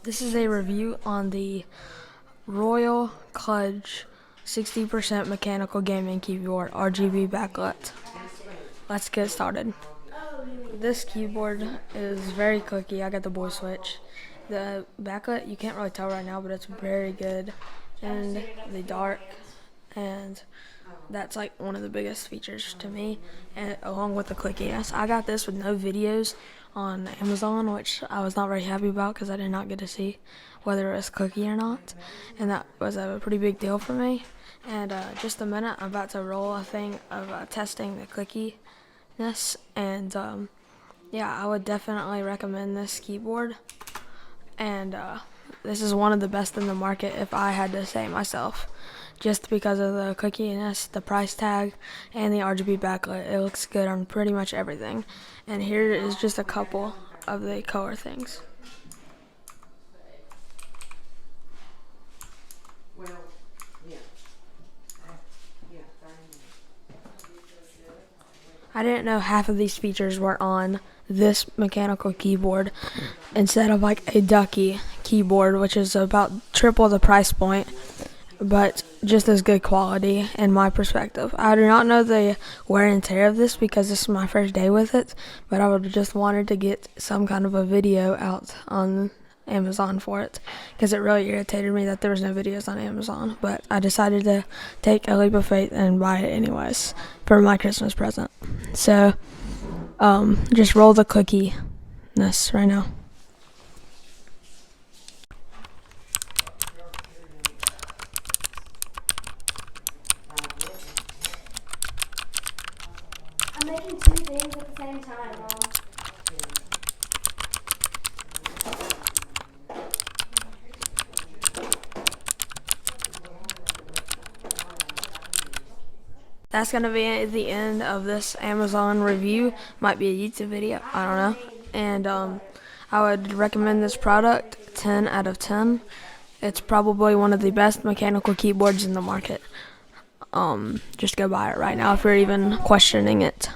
This is a review on the Royal KLUDGE 60% mechanical gaming keyboard RGB backlit. Let's get started. This keyboard is very clicky. I got the boy switch. The backlit, you can't really tell right now, but it's very good in the dark, and that's like one of the biggest features to me, and along with the clickiness. I got this with no videos on Amazon, which I was not very happy about because I did not get to see whether it was clicky or not, and that was a pretty big deal for me. And just a minute, I'm about to roll a thing of testing the clickiness, and yeah, I would definitely recommend this keyboard, and this is one of the best in the market if I had to say myself, just because of the clickiness, the price tag, and the RGB backlit. It looks good on pretty much everything. And here is just a couple of the color things. I didn't know half of these features were on this mechanical keyboard instead of like a Ducky keyboard, which is about triple the price point, but just as good quality in my perspective. I do not know the wear and tear of this because this is my first day with it, but I would have just wanted to get some kind of a video out on Amazon for it because it really irritated me that there was no videos on Amazon, but I decided to take a leap of faith and buy it anyways for my Christmas present. So just roll the clickiness right now. I'm making two things at the same time, Mom. That's going to be the end of this Amazon review. Might be a YouTube video, I don't know. And I would recommend this product 10 out of 10. It's probably one of the best mechanical keyboards in the market. Just go buy it right now if you're even questioning it.